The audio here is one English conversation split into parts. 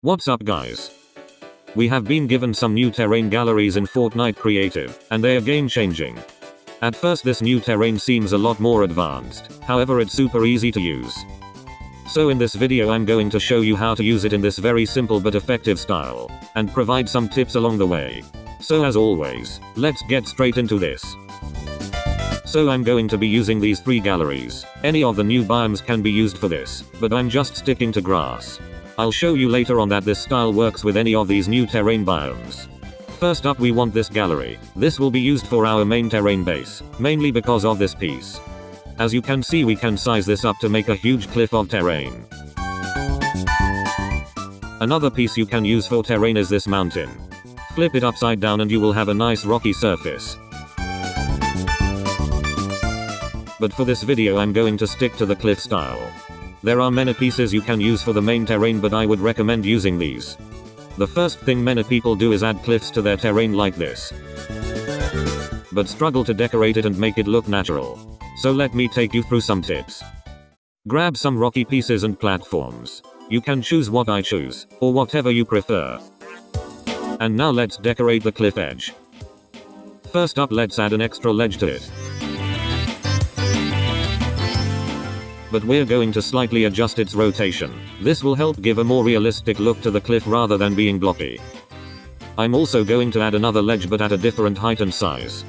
What's up guys? We have been given some new terrain galleries in Fortnite Creative, and they are game changing. At first this new terrain seems a lot more advanced, however it's super easy to use. So in this video I'm going to show you how to use it in this very simple but effective style, and provide some tips along the way. So as always, let's get straight into this. So I'm going to be using these 3 galleries. Any of the new biomes can be used for this, but I'm just sticking to grass. I'll show you later on that this style works with any of these new terrain biomes. First up we want this gallery. This will be used for our main terrain base, mainly because of this piece. As you can see we can size this up to make a huge cliff of terrain. Another piece you can use for terrain is this mountain. Flip it upside down and you will have a nice rocky surface. But for this video I'm going to stick to the cliff style. There are many pieces you can use for the main terrain, but I would recommend using these. The first thing many people do is add cliffs to their terrain like this, but struggle to decorate it and make it look natural. So let me take you through some tips. Grab some rocky pieces and platforms. You can choose what I choose, or whatever you prefer. And now let's decorate the cliff edge. First up let's add an extra ledge to it. But we're going to slightly adjust its rotation. This will help give a more realistic look to the cliff rather than being blocky. I'm also going to add another ledge but at a different height and size.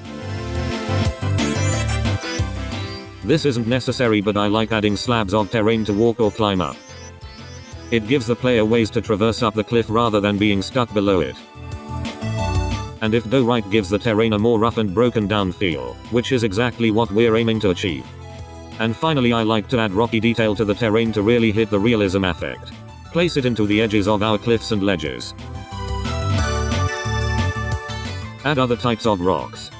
This isn't necessary, but I like adding slabs of terrain to walk or climb up. It gives the player ways to traverse up the cliff rather than being stuck below it. And if done right gives the terrain a more rough and broken down feel, which is exactly what we're aiming to achieve. And finally I like to add rocky detail to the terrain to really hit the realism effect. Place it into the edges of our cliffs and ledges. Add other types of rocks.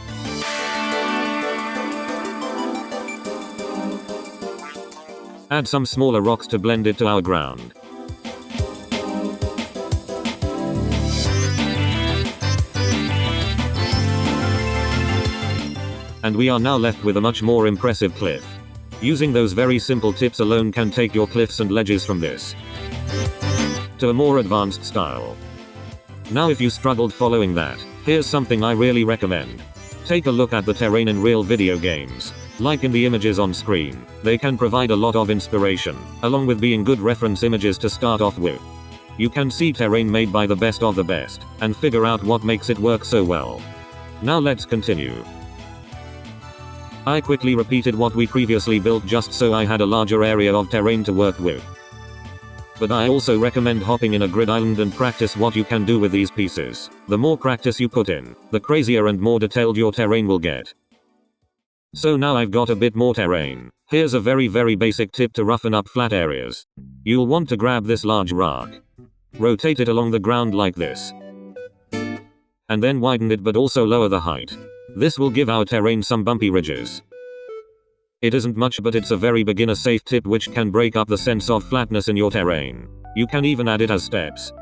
Add some smaller rocks to blend it to our ground. And we are now left with a much more impressive cliff. Using those very simple tips alone can take your cliffs and ledges from this to a more advanced style. Now if you struggled following that, here's something I really recommend. Take a look at the terrain in real video games. Like in the images on screen, they can provide a lot of inspiration, along with being good reference images to start off with. You can see terrain made by the best of the best, and figure out what makes it work so well. Now let's continue. I quickly repeated what we previously built just so I had a larger area of terrain to work with. But I also recommend hopping in a grid island and practice what you can do with these pieces. The more practice you put in, the crazier and more detailed your terrain will get. So now I've got a bit more terrain. Here's a very basic tip to roughen up flat areas. You'll want to grab this large rock. Rotate it along the ground like this. And then widen it but also lower the height. This will give our terrain some bumpy ridges. It isn't much, but it's a very beginner safe tip which can break up the sense of flatness in your terrain. You can even add it as steps.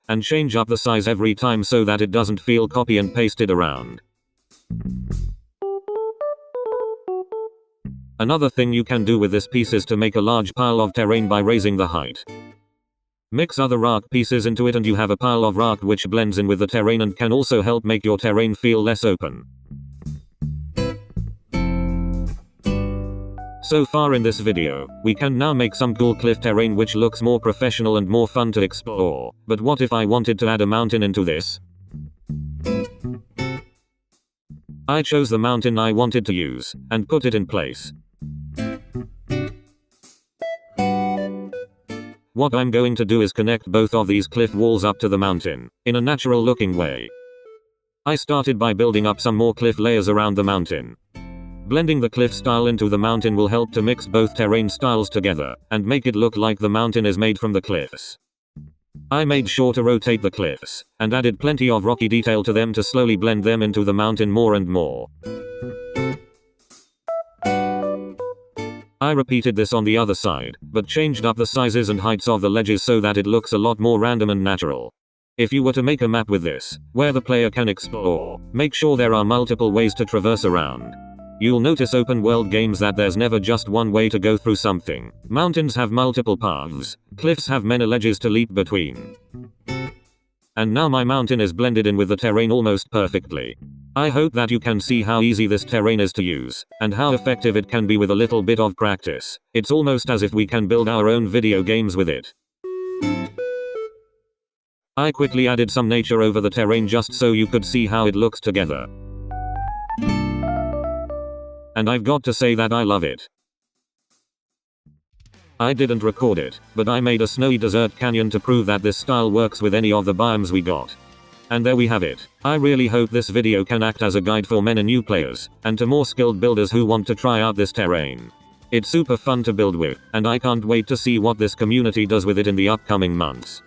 And change up the size every time so that it doesn't feel copy and pasted around. Another thing you can do with this piece is to make a large pile of terrain by raising the height. Mix other rock pieces into it and you have a pile of rock which blends in with the terrain and can also help make your terrain feel less open. So far in this video, we can now make some cool cliff terrain which looks more professional and more fun to explore. But what if I wanted to add a mountain into this? I chose the mountain I wanted to use, and put it in place. What I'm going to do is connect both of these cliff walls up to the mountain, in a natural looking way. I started by building up some more cliff layers around the mountain. Blending the cliff style into the mountain will help to mix both terrain styles together, and make it look like the mountain is made from the cliffs. I made sure to rotate the cliffs, and added plenty of rocky detail to them to slowly blend them into the mountain more and more. I repeated this on the other side, but changed up the sizes and heights of the ledges so that it looks a lot more random and natural. If you were to make a map with this, where the player can explore, make sure there are multiple ways to traverse around. You'll notice open world games that there's never just one way to go through something. Mountains have multiple paths. Cliffs have many ledges to leap between. And now my mountain is blended in with the terrain almost perfectly. I hope that you can see how easy this terrain is to use, and how effective it can be with a little bit of practice. It's almost as if we can build our own video games with it. I quickly added some nature over the terrain just so you could see how it looks together. And I've got to say that I love it. I didn't record it, but I made a snowy desert canyon to prove that this style works with any of the biomes we got. And there we have it. I really hope this video can act as a guide for many new players, and to more skilled builders who want to try out this terrain. It's super fun to build with, and I can't wait to see what this community does with it in the upcoming months.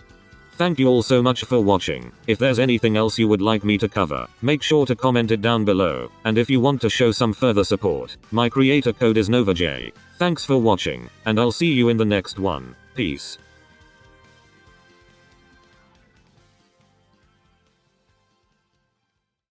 Thank you all so much for watching. If there's anything else you would like me to cover, make sure to comment it down below. And if you want to show some further support, my creator code is NovaJay. Thanks for watching, and I'll see you in the next one. Peace.